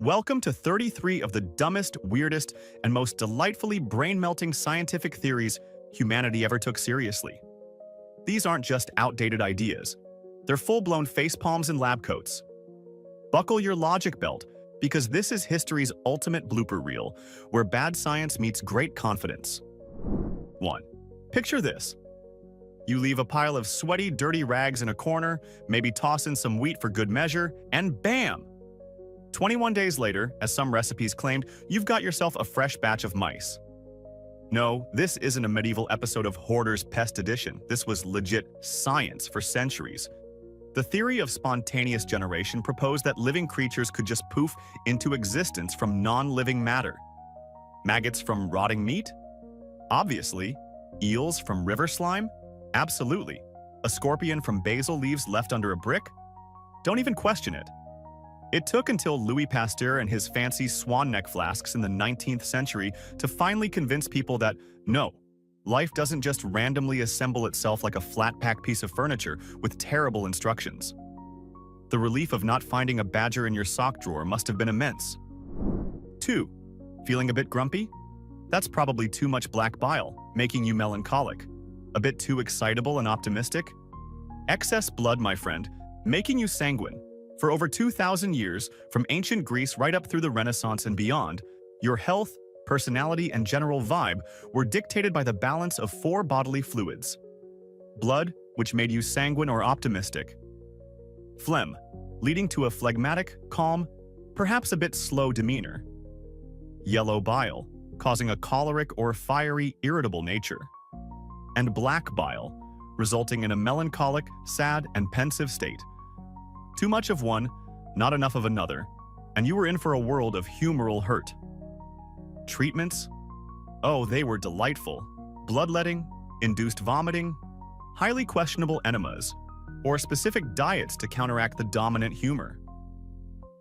Welcome to 33 of the dumbest, weirdest, and most delightfully brain-melting scientific theories humanity ever took seriously. These aren't just outdated ideas. They're full-blown facepalms and lab coats. Buckle your logic belt, because this is history's ultimate blooper reel, where bad science meets great confidence. 1. Picture this. You leave a pile of sweaty, dirty rags in a corner, maybe toss in some wheat for good measure, and bam! 21 days later, as some recipes claimed, you've got yourself a fresh batch of mice. No, this isn't a medieval episode of Hoarder's Pest Edition. This was legit science for centuries. The theory of spontaneous generation proposed that living creatures could just poof into existence from non-living matter. Maggots from rotting meat? Obviously. Eels from river slime? Absolutely. A scorpion from basil leaves left under a brick? Don't even question it. It took until Louis Pasteur and his fancy swan neck flasks in the 19th century to finally convince people that, no, life doesn't just randomly assemble itself like a flat-pack piece of furniture with terrible instructions. The relief of not finding a badger in your sock drawer must have been immense. 2. Feeling a bit grumpy? That's probably too much black bile, making you melancholic. A bit too excitable and optimistic? Excess blood, my friend, making you sanguine. For over 2,000 years, from ancient Greece right up through the Renaissance and beyond, your health, personality, and general vibe were dictated by the balance of 4 bodily fluids. Blood, which made you sanguine or optimistic. Phlegm, leading to a phlegmatic, calm, perhaps a bit slow demeanor. Yellow bile, causing a choleric or fiery, irritable nature. And black bile, resulting in a melancholic, sad, and pensive state. Too much of one, not enough of another, and you were in for a world of humoral hurt. Treatments? Oh, they were delightful. Bloodletting, induced vomiting, highly questionable enemas, or specific diets to counteract the dominant humor.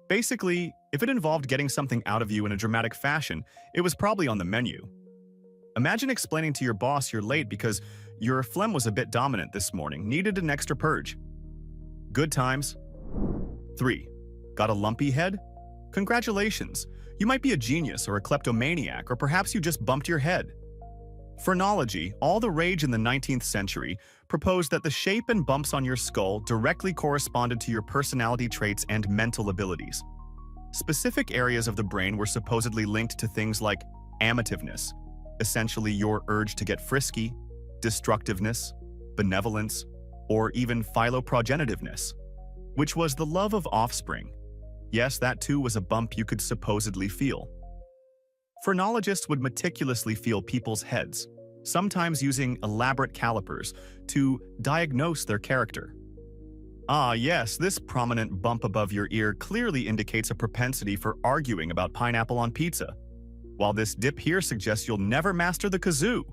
Basically, if it involved getting something out of you in a dramatic fashion, it was probably on the menu. Imagine explaining to your boss you're late because your phlegm was a bit dominant this morning, needed an extra purge. Good times. 3. Got a lumpy head? Congratulations! You might be a genius or a kleptomaniac, or perhaps you just bumped your head. Phrenology, all the rage in the 19th century, proposed that the shape and bumps on your skull directly corresponded to your personality traits and mental abilities. Specific areas of the brain were supposedly linked to things like amativeness, essentially your urge to get frisky, destructiveness, benevolence, or even philoprogenitiveness, which was the love of offspring. Yes, that too was a bump you could supposedly feel. Phrenologists would meticulously feel people's heads, sometimes using elaborate calipers to diagnose their character. Ah, yes, this prominent bump above your ear clearly indicates a propensity for arguing about pineapple on pizza, while this dip here suggests you'll never master the kazoo.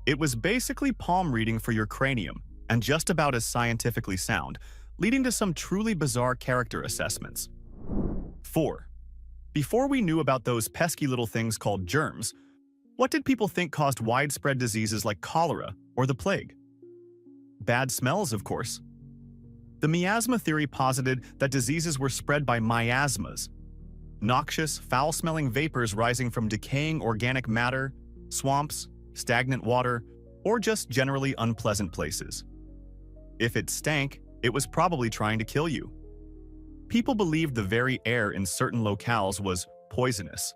It was basically palm reading for your cranium, and just about as scientifically sound, leading to some truly bizarre character assessments. 4. Before we knew about those pesky little things called germs, what did people think caused widespread diseases like cholera or the plague? Bad smells, of course. The miasma theory posited that diseases were spread by miasmas, noxious, foul-smelling vapors rising from decaying organic matter, swamps, stagnant water, or just generally unpleasant places. If it stank, it was probably trying to kill you. People believed the very air in certain locales was poisonous.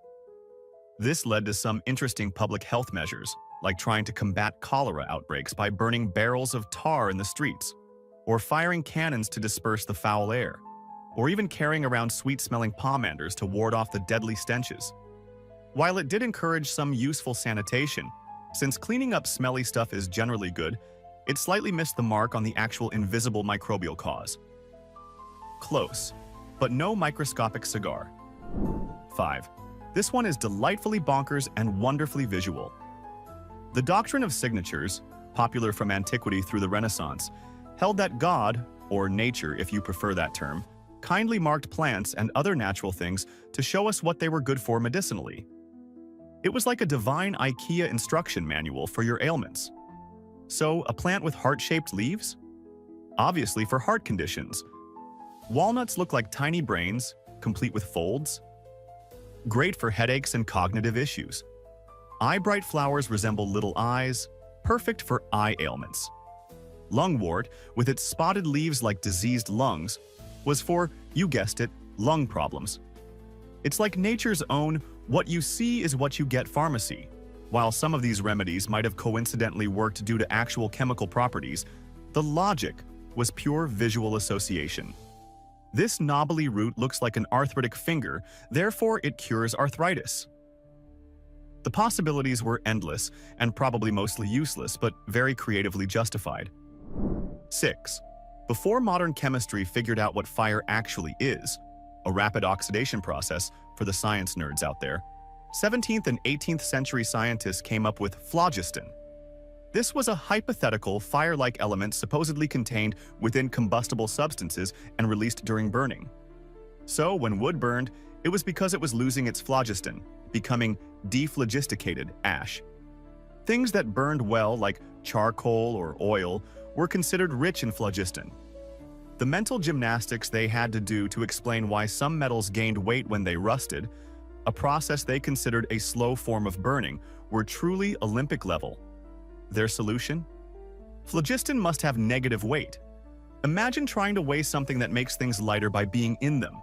This led to some interesting public health measures, like trying to combat cholera outbreaks by burning barrels of tar in the streets, or firing cannons to disperse the foul air, or even carrying around sweet-smelling pomanders to ward off the deadly stenches. While it did encourage some useful sanitation, since cleaning up smelly stuff is generally good, it slightly missed the mark on the actual invisible microbial cause. Close, but no microscopic cigar. 5. This one is delightfully bonkers and wonderfully visual. The doctrine of signatures, popular from antiquity through the Renaissance, held that God, or nature if you prefer that term, kindly marked plants and other natural things to show us what they were good for medicinally. It was like a divine IKEA instruction manual for your ailments. So, a plant with heart-shaped leaves? Obviously for heart conditions. Walnuts look like tiny brains, complete with folds. Great for headaches and cognitive issues. Eye-bright flowers resemble little eyes, perfect for eye ailments. Lungwort, with its spotted leaves like diseased lungs, was for, you guessed it, lung problems. It's like nature's own "what you see is what you get" pharmacy. While some of these remedies might have coincidentally worked due to actual chemical properties, the logic was pure visual association. This knobbly root looks like an arthritic finger, therefore it cures arthritis. The possibilities were endless and probably mostly useless, but very creatively justified. 6. Before modern chemistry figured out what fire actually is, a rapid oxidation process for the science nerds out there, 17th and 18th century scientists came up with phlogiston. This was a hypothetical fire-like element supposedly contained within combustible substances and released during burning. So when wood burned, it was because it was losing its phlogiston, becoming dephlogisticated ash. Things that burned well, like charcoal or oil, were considered rich in phlogiston. The mental gymnastics they had to do to explain why some metals gained weight when they rusted, a process they considered a slow form of burning, were truly Olympic level. Their solution? Phlogiston must have negative weight. Imagine trying to weigh something that makes things lighter by being in them.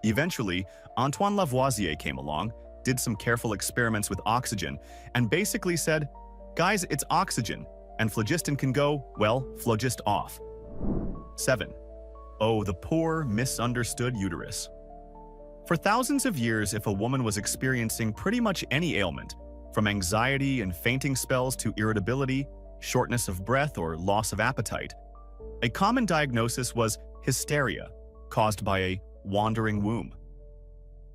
Eventually, Antoine Lavoisier came along, did some careful experiments with oxygen, and basically said, "Guys, it's oxygen, and phlogiston can go, well, phlogist off." 7. Oh, the poor, misunderstood uterus. For thousands of years, if a woman was experiencing pretty much any ailment, from anxiety and fainting spells to irritability, shortness of breath, or loss of appetite, a common diagnosis was hysteria, caused by a wandering womb.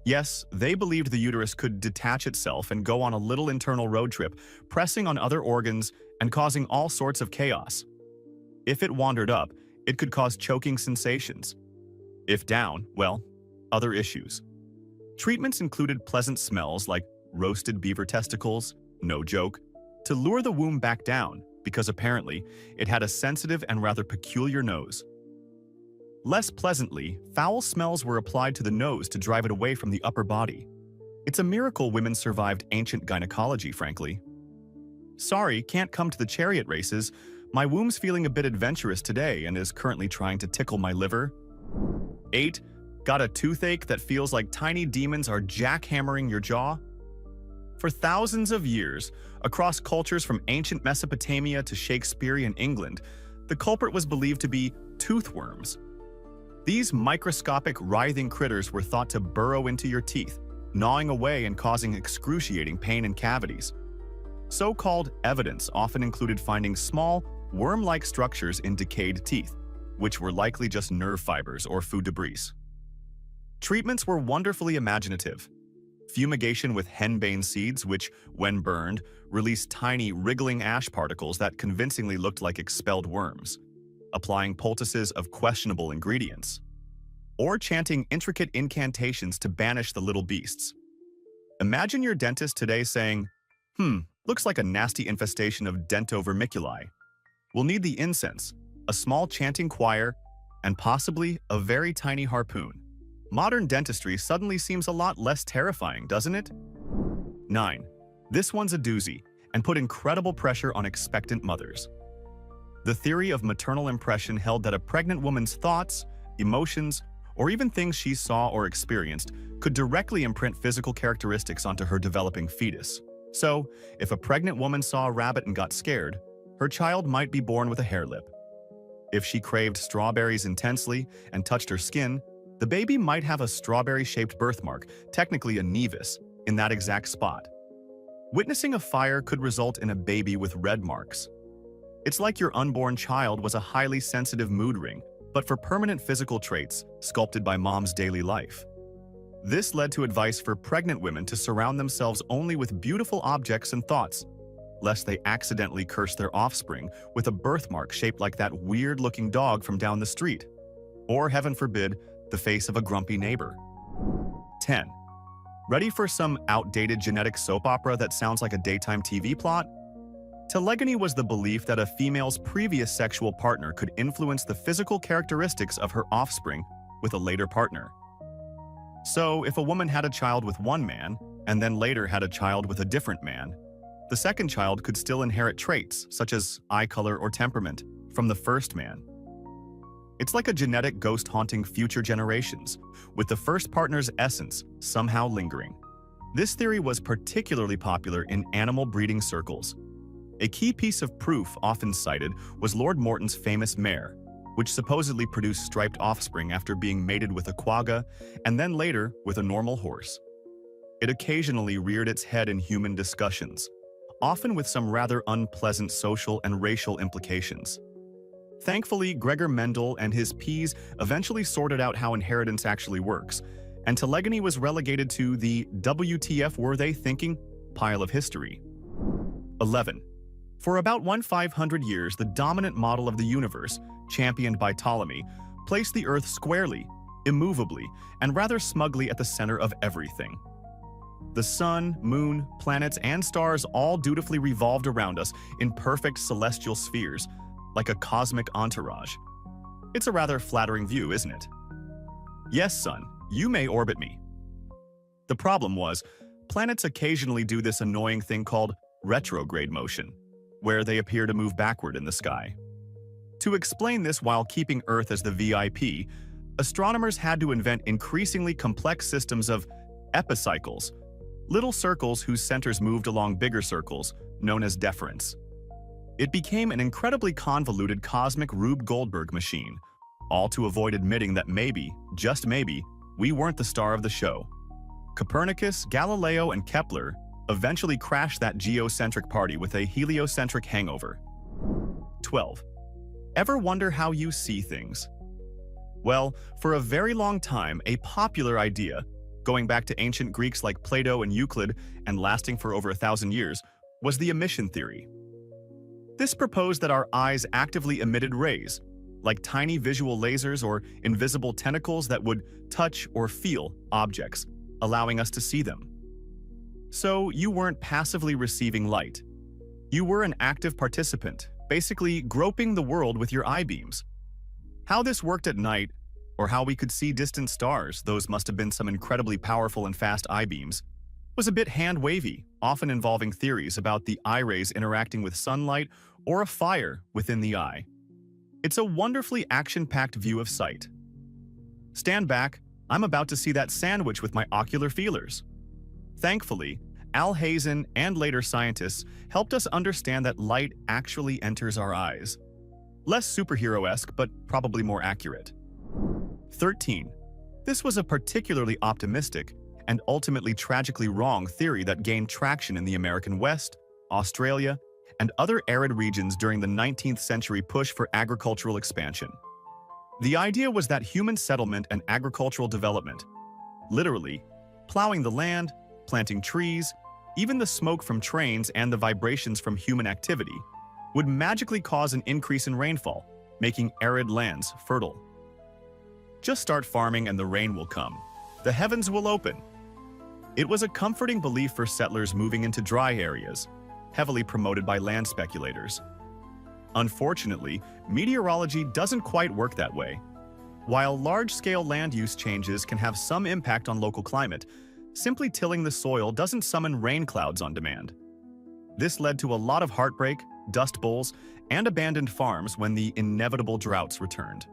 Yes, they believed the uterus could detach itself and go on a little internal road trip, pressing on other organs and causing all sorts of chaos. If it wandered up, it could cause choking sensations. If down, well, other issues. Treatments included pleasant smells like roasted beaver testicles, no joke, to lure the womb back down because apparently it had a sensitive and rather peculiar nose. Less pleasantly, foul smells were applied to the nose to drive it away from the upper body. It's a miracle women survived ancient gynecology, frankly. Sorry, can't come to the chariot races. My womb's feeling a bit adventurous today and is currently trying to tickle my liver. 8. Got a toothache that feels like tiny demons are jackhammering your jaw? For thousands of years, across cultures from ancient Mesopotamia to Shakespearean England, the culprit was believed to be toothworms. These microscopic, writhing critters were thought to burrow into your teeth, gnawing away and causing excruciating pain in cavities. So-called evidence often included finding small, worm-like structures in decayed teeth, which were likely just nerve fibers or food debris. Treatments were wonderfully imaginative. Fumigation with henbane seeds, which, when burned, released tiny, wriggling ash particles that convincingly looked like expelled worms. Applying poultices of questionable ingredients. Or chanting intricate incantations to banish the little beasts. Imagine your dentist today saying, looks like a nasty infestation of dentovermiculi. We'll need the incense, a small chanting choir, and possibly a very tiny harpoon. Modern dentistry suddenly seems a lot less terrifying, doesn't it? 9. This one's a doozy, and put incredible pressure on expectant mothers. The theory of maternal impression held that a pregnant woman's thoughts, emotions, or even things she saw or experienced could directly imprint physical characteristics onto her developing fetus. So, if a pregnant woman saw a rabbit and got scared, her child might be born with a hair lip. If she craved strawberries intensely and touched her skin, the baby might have a strawberry-shaped birthmark, technically a nevus, in that exact spot. Witnessing a fire could result in a baby with red marks. It's like your unborn child was a highly sensitive mood ring, but for permanent physical traits sculpted by mom's daily life. This led to advice for pregnant women to surround themselves only with beautiful objects and thoughts, lest they accidentally curse their offspring with a birthmark shaped like that weird-looking dog from down the street, or, heaven forbid, the face of a grumpy neighbor. 10. Ready for some outdated genetic soap opera that sounds like a daytime TV plot? Telegony was the belief that a female's previous sexual partner could influence the physical characteristics of her offspring with a later partner. So, if a woman had a child with one man, and then later had a child with a different man, the second child could still inherit traits, such as eye color or temperament, from the first man. It's like a genetic ghost haunting future generations, with the first partner's essence somehow lingering. This theory was particularly popular in animal breeding circles. A key piece of proof often cited was Lord Morton's famous mare, which supposedly produced striped offspring after being mated with a quagga and then later with a normal horse. It occasionally reared its head in human discussions, often with some rather unpleasant social and racial implications. Thankfully, Gregor Mendel and his P's eventually sorted out how inheritance actually works, and telegony was relegated to the WTF were they thinking pile of history. 11. For about 1,500 years, the dominant model of the universe, championed by Ptolemy, placed the Earth squarely, immovably, and rather smugly at the center of everything. The sun, moon, planets, and stars all dutifully revolved around us in perfect celestial spheres, like a cosmic entourage. It's a rather flattering view, isn't it? Yes, sun, you may orbit me. The problem was, planets occasionally do this annoying thing called retrograde motion, where they appear to move backward in the sky. To explain this while keeping Earth as the VIP, astronomers had to invent increasingly complex systems of epicycles, little circles whose centers moved along bigger circles, known as deferents. It became an incredibly convoluted cosmic Rube Goldberg machine, all to avoid admitting that maybe, just maybe, we weren't the star of the show. Copernicus, Galileo, and Kepler eventually crashed that geocentric party with a heliocentric hangover. 12. Ever wonder how you see things? Well, for a very long time, a popular idea, going back to ancient Greeks like Plato and Euclid and lasting for over 1,000 years, was the emission theory. This proposed that our eyes actively emitted rays, like tiny visual lasers or invisible tentacles that would touch or feel objects, allowing us to see them. So you weren't passively receiving light. You were an active participant, basically groping the world with your eye beams. How this worked at night, or how we could see distant stars, those must have been some incredibly powerful and fast eye beams, was a bit hand-wavy, often involving theories about the eye rays interacting with sunlight or a fire within the eye. It's a wonderfully action-packed view of sight. Stand back, I'm about to see that sandwich with my ocular feelers. Thankfully, Al Hazen and later scientists helped us understand that light actually enters our eyes. Less superhero-esque, but probably more accurate. 13. This was a particularly optimistic and ultimately tragically wrong theory that gained traction in the American West, Australia, and other arid regions during the 19th century push for agricultural expansion. The idea was that human settlement and agricultural development, literally, plowing the land, planting trees, even the smoke from trains and the vibrations from human activity, would magically cause an increase in rainfall, making arid lands fertile. Just start farming and the rain will come. The heavens will open. It was a comforting belief for settlers moving into dry areas, heavily promoted by land speculators. Unfortunately, meteorology doesn't quite work that way. While large-scale land use changes can have some impact on local climate, simply tilling the soil doesn't summon rain clouds on demand. This led to a lot of heartbreak, dust bowls, and abandoned farms when the inevitable droughts returned.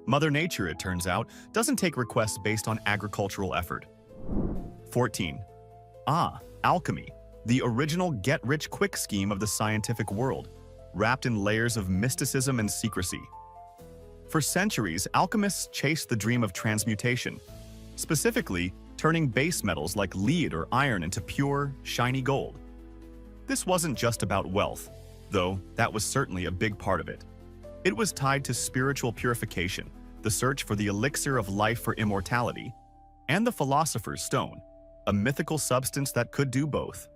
Mother Nature, it turns out, doesn't take requests based on agricultural effort. 14. Alchemy, the original get-rich-quick scheme of the scientific world, wrapped in layers of mysticism and secrecy. For centuries, alchemists chased the dream of transmutation, specifically turning base metals like lead or iron into pure, shiny gold. This wasn't just about wealth, though that was certainly a big part of it. It was tied to spiritual purification, the search for the elixir of life for immortality, and the philosopher's stone, a mythical substance that could do both.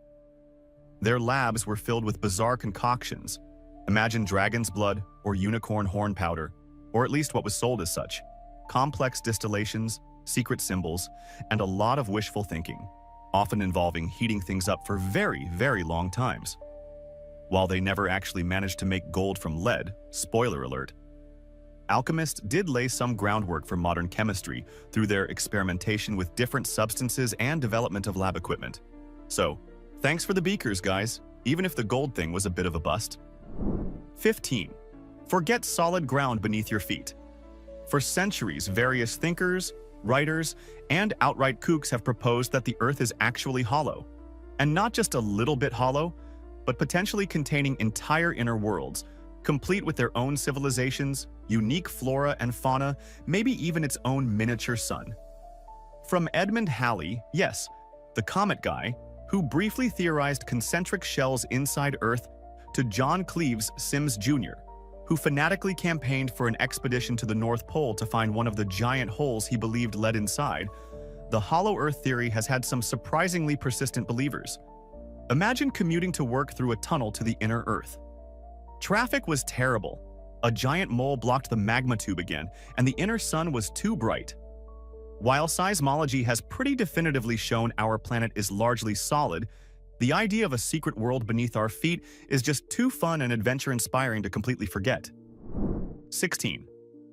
Their labs were filled with bizarre concoctions. Imagine dragon's blood or unicorn horn powder, or at least what was sold as such, complex distillations, secret symbols, and a lot of wishful thinking, often involving heating things up for very, very long times. While they never actually managed to make gold from lead, spoiler alert. alchemists did lay some groundwork for modern chemistry through their experimentation with different substances and development of lab equipment. So, thanks for the beakers, guys, even if the gold thing was a bit of a bust. 15. Forget solid ground beneath your feet. For centuries, various thinkers, writers, and outright kooks have proposed that the Earth is actually hollow. And not just a little bit hollow, but potentially containing entire inner worlds, complete with their own civilizations, unique flora and fauna, maybe even its own miniature sun. From Edmund Halley, yes, the comet guy, who briefly theorized concentric shells inside Earth, to John Cleves Sims Jr., who fanatically campaigned for an expedition to the North Pole to find one of the giant holes he believed led inside, the hollow Earth theory has had some surprisingly persistent believers. Imagine commuting to work through a tunnel to the inner Earth. Traffic was terrible. A giant mole blocked the magma tube again, and the inner sun was too bright. While seismology has pretty definitively shown our planet is largely solid, the idea of a secret world beneath our feet is just too fun and adventure-inspiring to completely forget. 16.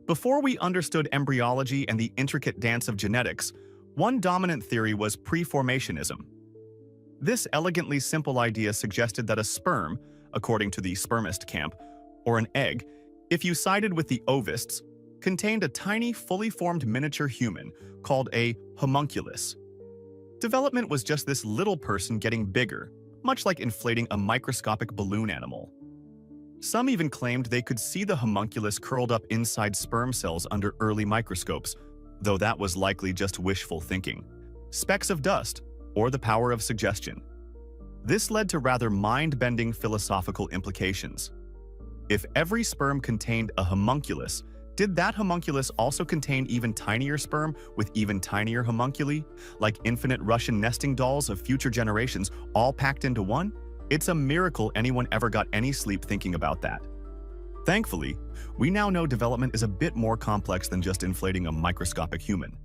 Before we understood embryology and the intricate dance of genetics, one dominant theory was preformationism. This elegantly simple idea suggested that a sperm, according to the spermist camp, or an egg, if you sided with the ovists, contained a tiny, fully formed miniature human called a homunculus. Development was just this little person getting bigger, much like inflating a microscopic balloon animal. Some even claimed they could see the homunculus curled up inside sperm cells under early microscopes, though that was likely just wishful thinking. Specks of dust, or the power of suggestion. This led to rather mind-bending philosophical implications. If every sperm contained a homunculus, did that homunculus also contain even tinier sperm with even tinier homunculi, like infinite Russian nesting dolls of future generations all packed into one? It's a miracle anyone ever got any sleep thinking about that. Thankfully, we now know development is a bit more complex than just inflating a microscopic human.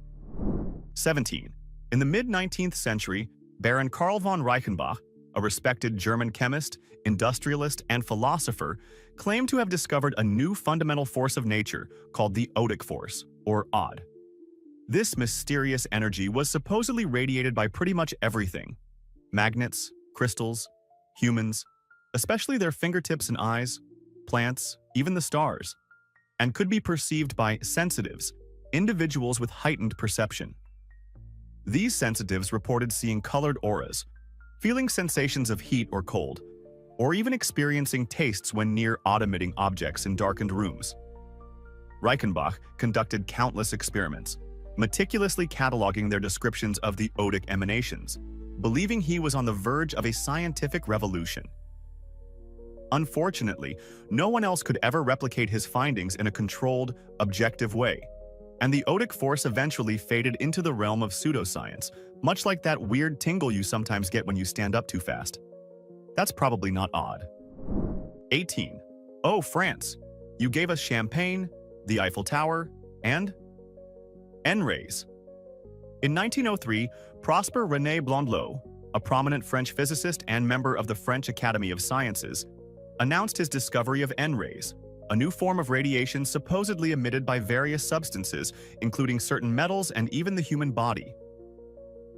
17. In the mid-19th century, Baron Karl von Reichenbach, a respected German chemist, industrialist, and philosopher, claimed to have discovered a new fundamental force of nature called the Odic force, or Odd. This mysterious energy was supposedly radiated by pretty much everything: magnets, crystals, humans, especially their fingertips and eyes, plants, even the stars, and could be perceived by sensitives, individuals with heightened perception. These sensitives reported seeing colored auras, feeling sensations of heat or cold, or even experiencing tastes when near odd-emitting objects in darkened rooms. Reichenbach conducted countless experiments, meticulously cataloging their descriptions of the odic emanations, believing he was on the verge of a scientific revolution. Unfortunately, no one else could ever replicate his findings in a controlled, objective way, and the odic force eventually faded into the realm of pseudoscience, much like that weird tingle you sometimes get when you stand up too fast. That's probably not odd. 18. Oh, France. You gave us champagne, the Eiffel Tower, and N-rays. In 1903, Prosper René Blondlot, a prominent French physicist and member of the French Academy of Sciences, announced his discovery of N-rays, a new form of radiation supposedly emitted by various substances, including certain metals and even the human body.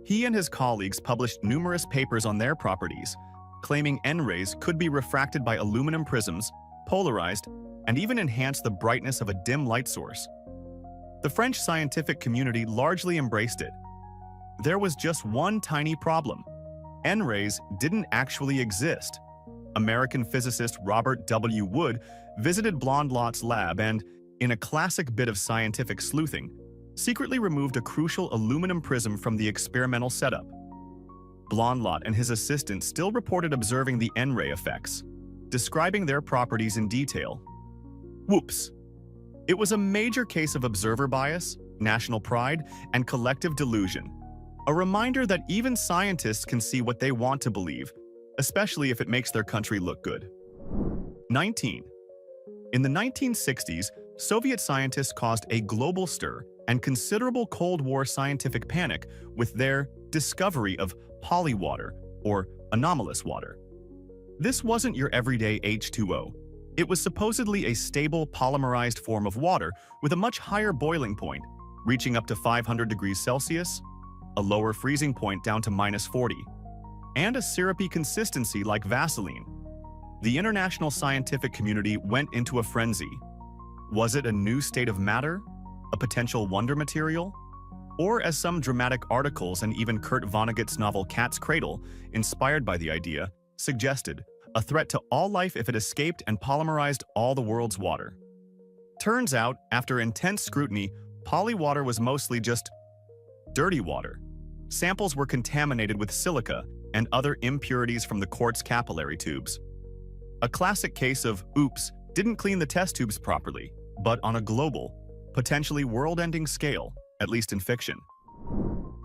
He and his colleagues published numerous papers on their properties, claiming N-rays could be refracted by aluminum prisms, polarized, and even enhance the brightness of a dim light source. The French scientific community largely embraced it. There was just one tiny problem. N-rays didn't actually exist. American physicist Robert W. Wood visited Blondlot's lab and, in a classic bit of scientific sleuthing, secretly removed a crucial aluminum prism from the experimental setup. Blondlot and his assistant still reported observing the N-ray effects, describing their properties in detail. Whoops! It was a major case of observer bias, national pride, and collective delusion. A reminder that even scientists can see what they want to believe, especially if it makes their country look good. 19. In the 1960s, Soviet scientists caused a global stir and considerable Cold War scientific panic with their discovery of polywater, or anomalous water. This wasn't your everyday H2O. It was supposedly a stable polymerized form of water with a much higher boiling point, reaching up to 500 degrees Celsius, a lower freezing point down to -40, and a syrupy consistency like Vaseline. The international scientific community went into a frenzy. Was it a new state of matter? A potential wonder material? Or, as some dramatic articles and even Kurt Vonnegut's novel Cat's Cradle, inspired by the idea, suggested, a threat to all life if it escaped and polymerized all the world's water. Turns out, after intense scrutiny, polywater was mostly just dirty water. Samples were contaminated with silica and other impurities from the quartz capillary tubes. A classic case of, oops, didn't clean the test tubes properly, but on a global, potentially world-ending scale, at least in fiction.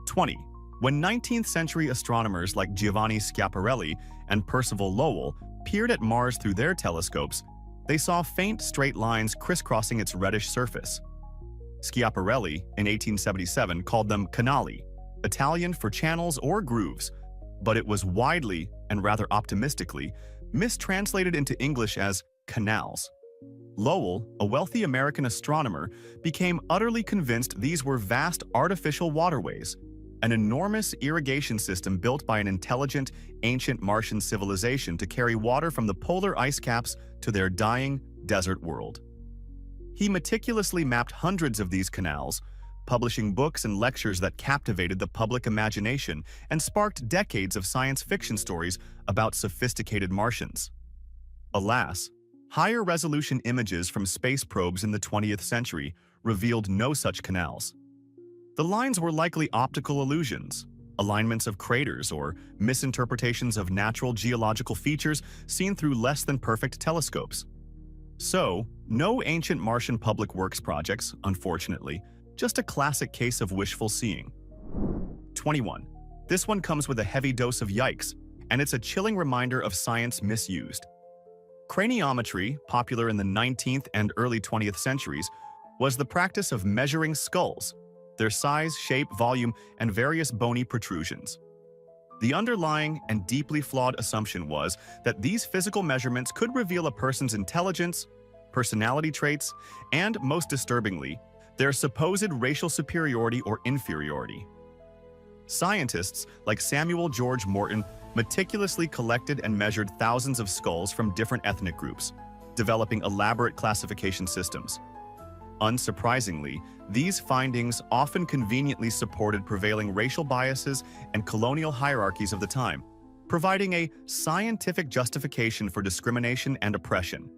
20. When 19th century astronomers like Giovanni Schiaparelli and Percival Lowell peered at Mars through their telescopes, they saw faint straight lines crisscrossing its reddish surface. Schiaparelli, in 1877, called them canali, Italian for channels or grooves, but it was widely, and rather optimistically, mistranslated into English as canals. Lowell, a wealthy American astronomer, became utterly convinced these were vast artificial waterways, an enormous irrigation system built by an intelligent, ancient Martian civilization to carry water from the polar ice caps to their dying desert world. He meticulously mapped hundreds of these canals, publishing books and lectures that captivated the public imagination and sparked decades of science fiction stories about sophisticated Martians. Alas, higher resolution images from space probes in the 20th century revealed no such canals. The lines were likely optical illusions, alignments of craters, or misinterpretations of natural geological features seen through less than perfect telescopes. So, no ancient Martian public works projects, unfortunately, just a classic case of wishful seeing. 21. This one comes with a heavy dose of yikes, and it's a chilling reminder of science misused. Craniometry, popular in the 19th and early 20th centuries, was the practice of measuring skulls, their size, shape, volume, and various bony protrusions. The underlying and deeply flawed assumption was that these physical measurements could reveal a person's intelligence, personality traits, and, most disturbingly, their supposed racial superiority or inferiority. Scientists like Samuel George Morton meticulously collected and measured thousands of skulls from different ethnic groups, developing elaborate classification systems. Unsurprisingly, these findings often conveniently supported prevailing racial biases and colonial hierarchies of the time, providing a scientific justification for discrimination and oppression.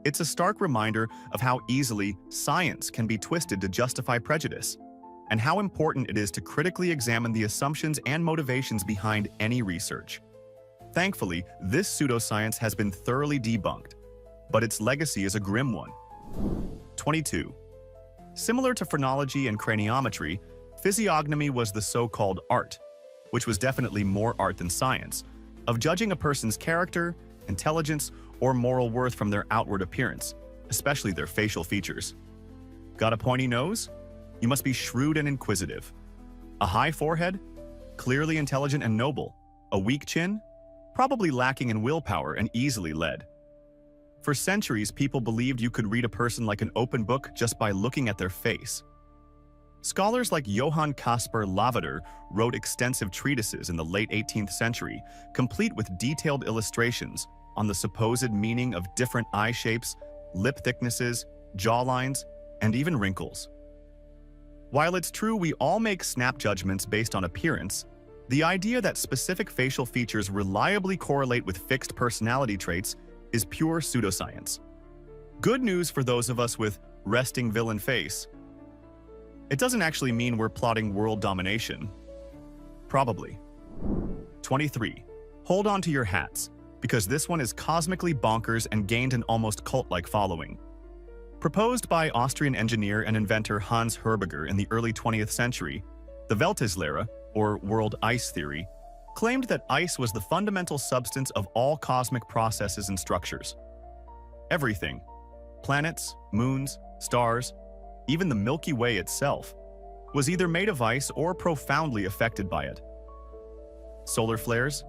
It's a stark reminder of how easily science can be twisted to justify prejudice, and how important it is to critically examine the assumptions and motivations behind any research. Thankfully, this pseudoscience has been thoroughly debunked, but its legacy is a grim one. 22. Similar to phrenology and craniometry, physiognomy was the so-called art, which was definitely more art than science, of judging a person's character, intelligence, or moral worth from their outward appearance, especially their facial features. Got a pointy nose? You must be shrewd and inquisitive. A high forehead? Clearly intelligent and noble. A weak chin? Probably lacking in willpower and easily led. For centuries, people believed you could read a person like an open book just by looking at their face. Scholars like Johann Caspar Lavater wrote extensive treatises in the late 18th century, complete with detailed illustrations on the supposed meaning of different eye shapes, lip thicknesses, jawlines, and even wrinkles. While it's true we all make snap judgments based on appearance, the idea that specific facial features reliably correlate with fixed personality traits is pure pseudoscience. Good news for those of us with resting villain face. It doesn't actually mean we're plotting world domination. Probably. 23. Hold on to your hats, because this one is cosmically bonkers and gained an almost cult-like following. Proposed by Austrian engineer and inventor Hans Herbiger in the early 20th century, the Welteslehre, or world ice theory, claimed that ice was the fundamental substance of all cosmic processes and structures. Everything, planets, moons, stars, even the Milky Way itself, was either made of ice or profoundly affected by it. Solar flares?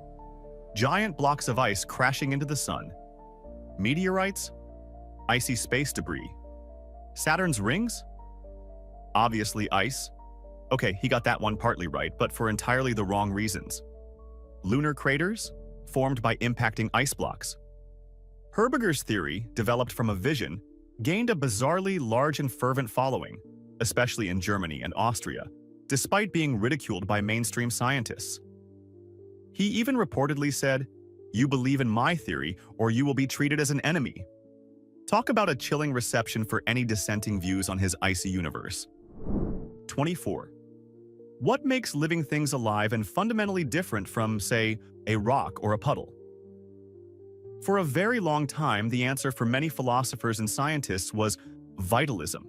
Giant blocks of ice crashing into the sun. Meteorites? Icy space debris? Saturn's rings? Obviously ice. Okay, he got that one partly right, but for entirely the wrong reasons. Lunar craters? Formed by impacting ice blocks. Herbiger's theory, developed from a vision, gained a bizarrely large and fervent following, especially in Germany and Austria, despite being ridiculed by mainstream scientists. He even reportedly said, "You believe in my theory, or you will be treated as an enemy." Talk about a chilling reception for any dissenting views on his icy universe. 24. What makes living things alive and fundamentally different from, say, a rock or a puddle? For a very long time, the answer for many philosophers and scientists was vitalism.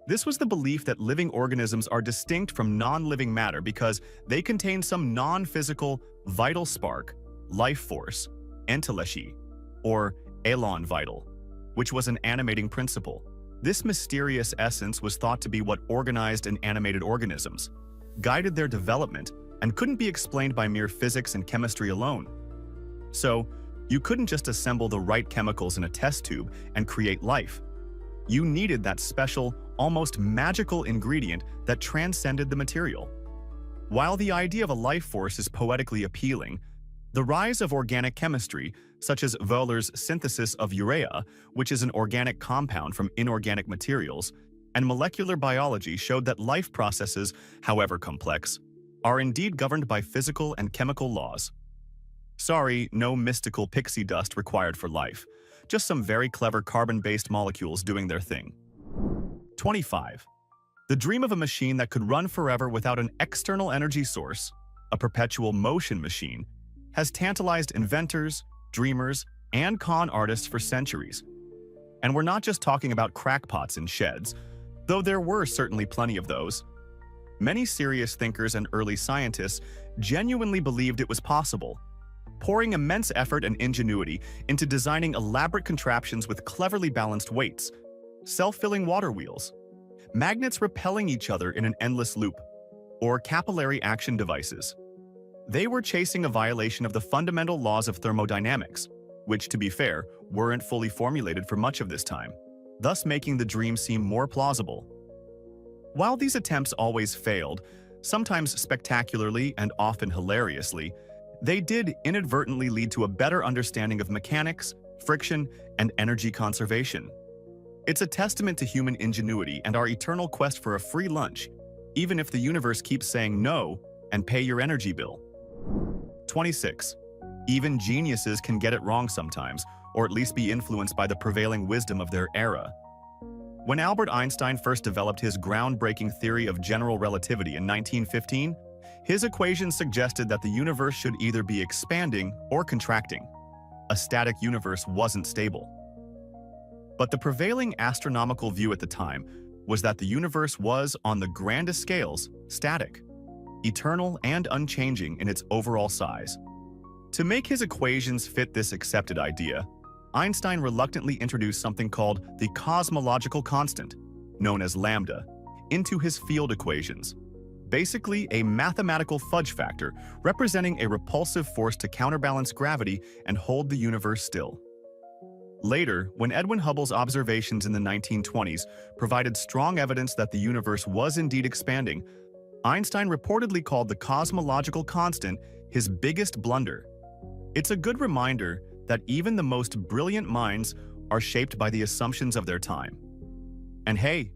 This was the belief that living organisms are distinct from non-living matter because they contain some non-physical, vital spark, life force, entelechie, or elan vital, which was an animating principle. This mysterious essence was thought to be what organized and animated organisms, guided their development, and couldn't be explained by mere physics and chemistry alone. So, you couldn't just assemble the right chemicals in a test tube and create life. You needed that special, almost magical ingredient that transcended the material. While the idea of a life force is poetically appealing, the rise of organic chemistry, such as Wöhler's synthesis of urea, which is an organic compound from inorganic materials, and molecular biology showed that life processes, however complex, are indeed governed by physical and chemical laws. Sorry, no mystical pixie dust required for life, just some very clever carbon-based molecules doing their thing. 25. The dream of a machine that could run forever without an external energy source, a perpetual motion machine, has tantalized inventors, dreamers, and con artists for centuries. And we're not just talking about crackpots in sheds, though there were certainly plenty of those. Many serious thinkers and early scientists genuinely believed it was possible, pouring immense effort and ingenuity into designing elaborate contraptions with cleverly balanced weights, self-filling water wheels, magnets repelling each other in an endless loop, or capillary action devices. They were chasing a violation of the fundamental laws of thermodynamics, which, to be fair, weren't fully formulated for much of this time, thus making the dream seem more plausible. While these attempts always failed, sometimes spectacularly and often hilariously, they did inadvertently lead to a better understanding of mechanics, friction, and energy conservation. It's a testament to human ingenuity and our eternal quest for a free lunch, even if the universe keeps saying no and pay your energy bill. 26. Even geniuses can get it wrong sometimes, or at least be influenced by the prevailing wisdom of their era. When Albert Einstein first developed his groundbreaking theory of general relativity in 1915, his equations suggested that the universe should either be expanding or contracting. A static universe wasn't stable. But the prevailing astronomical view at the time was that the universe was, on the grandest scales, static, eternal and unchanging in its overall size. To make his equations fit this accepted idea, Einstein reluctantly introduced something called the cosmological constant, known as lambda, into his field equations. Basically, a mathematical fudge factor representing a repulsive force to counterbalance gravity and hold the universe still. Later, when Edwin Hubble's observations in the 1920s provided strong evidence that the universe was indeed expanding, Einstein reportedly called the cosmological constant his biggest blunder. It's a good reminder that even the most brilliant minds are shaped by the assumptions of their time. And hey,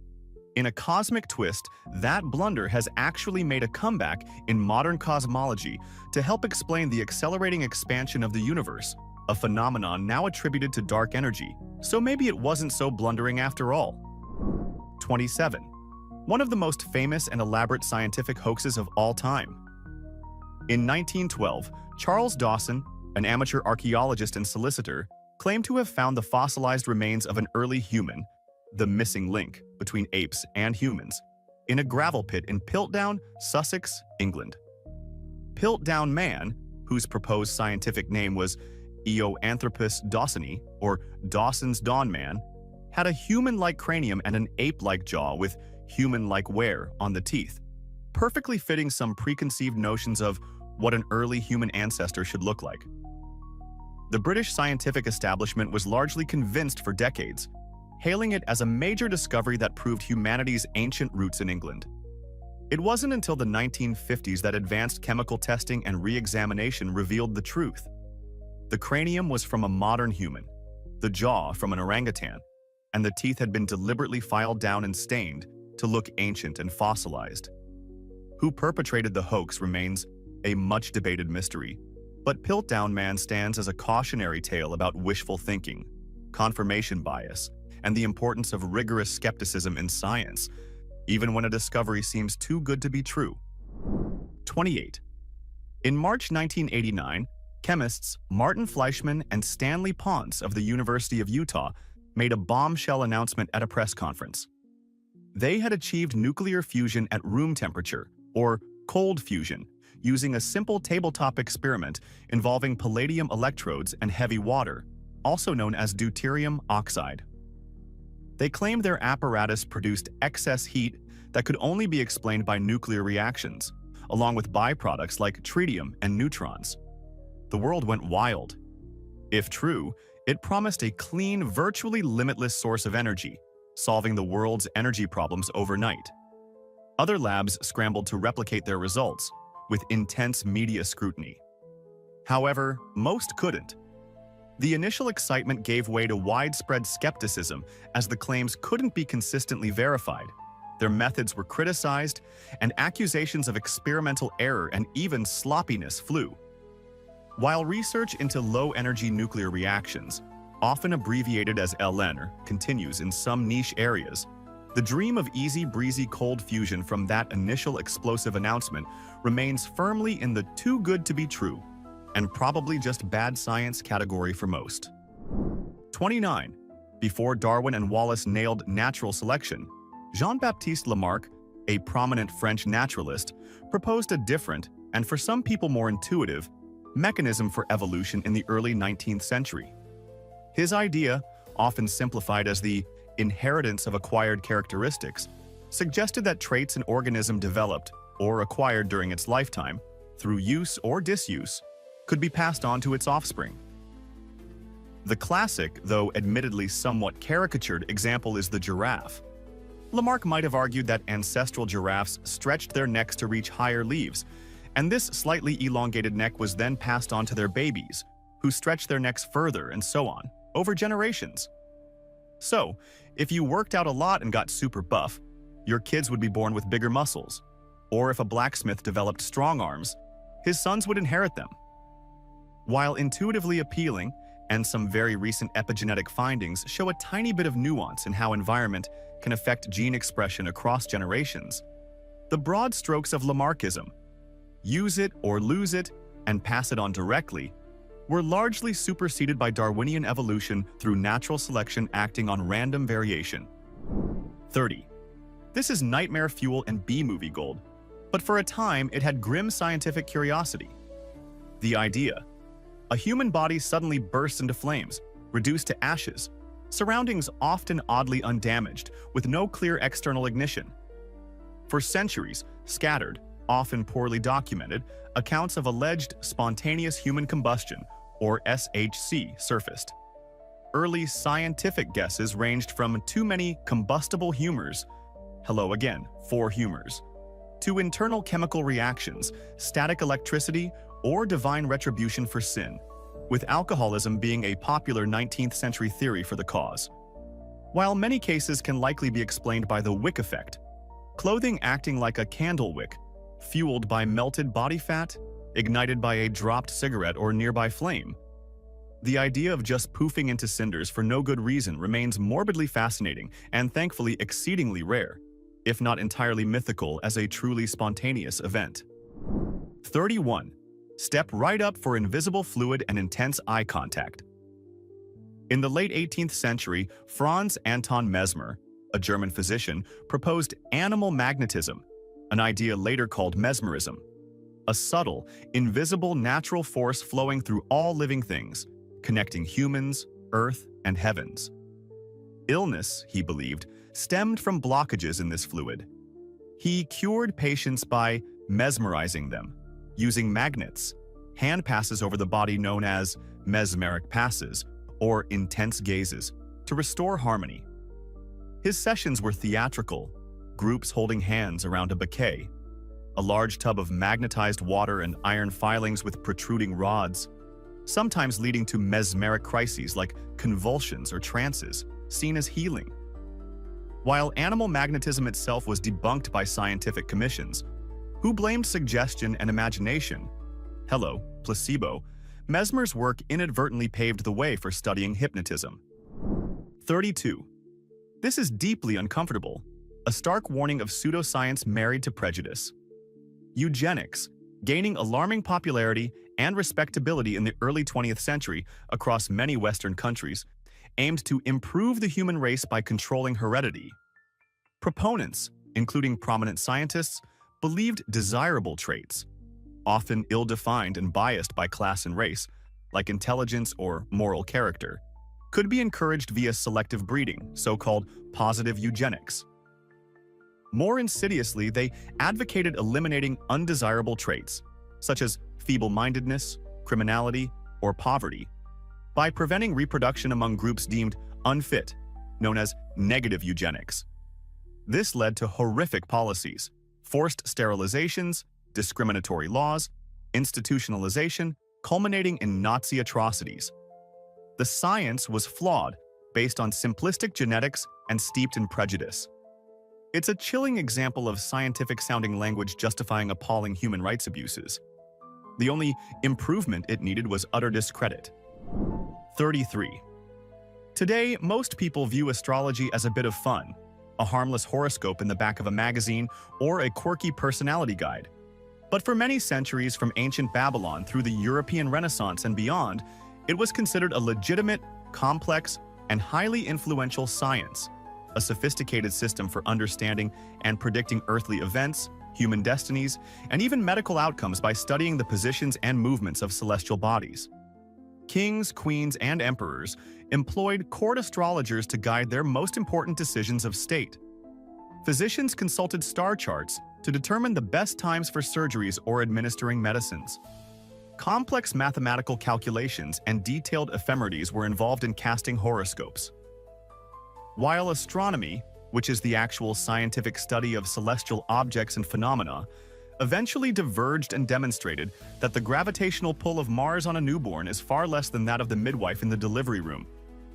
in a cosmic twist, that blunder has actually made a comeback in modern cosmology to help explain the accelerating expansion of the universe, a phenomenon now attributed to dark energy, so maybe it wasn't so blundering after all. 27. One of the most famous and elaborate scientific hoaxes of all time. In 1912, Charles Dawson, an amateur archaeologist and solicitor, claimed to have found the fossilized remains of an early human, the missing link between apes and humans, in a gravel pit in Piltdown, Sussex, England. Piltdown Man, whose proposed scientific name was Eoanthropus dawsoni, or Dawson's Dawn Man, had a human-like cranium and an ape-like jaw with human-like wear on the teeth, perfectly fitting some preconceived notions of what an early human ancestor should look like. The British scientific establishment was largely convinced for decades, hailing it as a major discovery that proved humanity's ancient roots in England. It wasn't until the 1950s that advanced chemical testing and re-examination revealed the truth. The cranium was from a modern human, the jaw from an orangutan, and the teeth had been deliberately filed down and stained to look ancient and fossilized. Who perpetrated the hoax remains a much-debated mystery, but Piltdown Man stands as a cautionary tale about wishful thinking, confirmation bias, and the importance of rigorous skepticism in science, even when a discovery seems too good to be true. 28. In March 1989, chemists Martin Fleischmann and Stanley Ponce of the University of Utah made a bombshell announcement at a press conference. They had achieved nuclear fusion at room temperature, or cold fusion, using a simple tabletop experiment involving palladium electrodes and heavy water, also known as deuterium oxide. They claimed their apparatus produced excess heat that could only be explained by nuclear reactions, along with byproducts like tritium and neutrons. The world went wild. If true, it promised a clean, virtually limitless source of energy, solving the world's energy problems overnight. Other labs scrambled to replicate their results, with intense media scrutiny. However, most couldn't. The initial excitement gave way to widespread skepticism as the claims couldn't be consistently verified. Their methods were criticized, and accusations of experimental error and even sloppiness flew. While research into low-energy nuclear reactions, often abbreviated as LN, continues in some niche areas, the dream of easy breezy cold fusion from that initial explosive announcement remains firmly in the too good to be true, and probably just bad science category for most. 29. Before Darwin and Wallace nailed natural selection, Jean-Baptiste Lamarck, a prominent French naturalist, proposed a different, and for some people more intuitive, mechanism for evolution in the early 19th century. His idea, often simplified as the inheritance of acquired characteristics, suggested that traits an organism developed or acquired during its lifetime, through use or disuse, could be passed on to its offspring. The classic, though admittedly somewhat caricatured, example is the giraffe. Lamarck might have argued that ancestral giraffes stretched their necks to reach higher leaves, and this slightly elongated neck was then passed on to their babies, who stretched their necks further and so on, over generations. So, if you worked out a lot and got super buff, your kids would be born with bigger muscles. Or if a blacksmith developed strong arms, his sons would inherit them. While intuitively appealing, and some very recent epigenetic findings show a tiny bit of nuance in how environment can affect gene expression across generations, the broad strokes of Lamarckism, use it or lose it and pass it on directly, were largely superseded by Darwinian evolution through natural selection acting on random variation. 30. This is nightmare fuel and B-movie gold, but for a time it had grim scientific curiosity. The idea: a human body suddenly bursts into flames, reduced to ashes, surroundings often oddly undamaged, with no clear external ignition. For centuries, scattered, often poorly documented, accounts of alleged spontaneous human combustion, or SHC, surfaced. Early scientific guesses ranged from too many combustible humors, hello again, 4 humors, to internal chemical reactions, static electricity, or divine retribution for sin, with alcoholism being a popular 19th century theory for the cause. While many cases can likely be explained by the wick effect, clothing acting like a candle wick, fueled by melted body fat, ignited by a dropped cigarette or nearby flame, the idea of just poofing into cinders for no good reason remains morbidly fascinating and thankfully exceedingly rare, if not entirely mythical as a truly spontaneous event. 31. Step right up for invisible fluid and intense eye contact. In the late 18th century, Franz Anton Mesmer, a German physician, proposed animal magnetism, an idea later called mesmerism, a subtle, invisible natural force flowing through all living things, connecting humans, earth, and heavens. Illness, he believed, stemmed from blockages in this fluid. He cured patients by mesmerizing them, using magnets, hand passes over the body known as mesmeric passes, or intense gazes, to restore harmony. His sessions were theatrical, groups holding hands around a bouquet, a large tub of magnetized water and iron filings with protruding rods, sometimes leading to mesmeric crises like convulsions or trances, seen as healing. While animal magnetism itself was debunked by scientific commissions, who blamed suggestion and imagination? Hello, placebo. Mesmer's work inadvertently paved the way for studying hypnotism. 32. This is deeply uncomfortable, a stark warning of pseudoscience married to prejudice. Eugenics, gaining alarming popularity and respectability in the early 20th century across many Western countries, aimed to improve the human race by controlling heredity. Proponents, including prominent scientists, believed desirable traits, often ill-defined and biased by class and race, like intelligence or moral character, could be encouraged via selective breeding, so-called positive eugenics. More insidiously, they advocated eliminating undesirable traits, such as feeble-mindedness, criminality, or poverty, by preventing reproduction among groups deemed unfit, known as negative eugenics. This led to horrific policies, forced sterilizations, discriminatory laws, institutionalization, culminating in Nazi atrocities. The science was flawed, based on simplistic genetics and steeped in prejudice. It's a chilling example of scientific-sounding language justifying appalling human rights abuses. The only improvement it needed was utter discredit. 33. Today, most people view astrology as a bit of fun, a harmless horoscope in the back of a magazine, or a quirky personality guide. But for many centuries from ancient Babylon through the European Renaissance and beyond, it was considered a legitimate, complex, and highly influential science, a sophisticated system for understanding and predicting earthly events, human destinies, and even medical outcomes by studying the positions and movements of celestial bodies. Kings, queens, and emperors employed court astrologers to guide their most important decisions of state. Physicians consulted star charts to determine the best times for surgeries or administering medicines. Complex mathematical calculations and detailed ephemerides were involved in casting horoscopes. While astronomy, which is the actual scientific study of celestial objects and phenomena, eventually diverged and demonstrated that the gravitational pull of Mars on a newborn is far less than that of the midwife in the delivery room.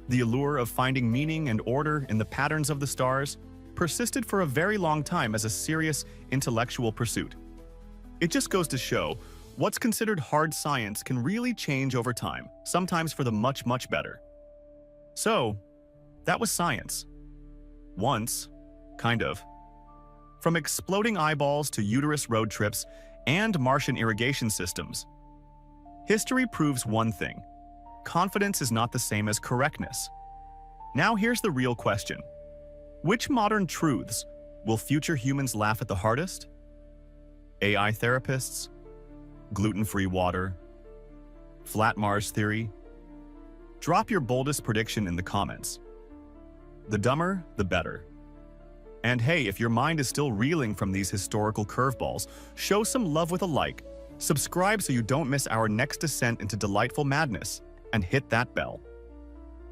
The allure of finding meaning and order in the patterns of the stars persisted for a very long time as a serious intellectual pursuit. It just goes to show, what's considered hard science can really change over time, sometimes for the much, much better. So, that was science. Once, kind of. From exploding eyeballs to uterus road trips and Martian irrigation systems. History proves one thing: confidence is not the same as correctness. Now here's the real question. Which modern truths will future humans laugh at the hardest? AI therapists? Gluten-free water? Flat Mars theory? Drop your boldest prediction in the comments. The dumber, the better. And hey, if your mind is still reeling from these historical curveballs, show some love with a like, subscribe so you don't miss our next descent into delightful madness, and hit that bell.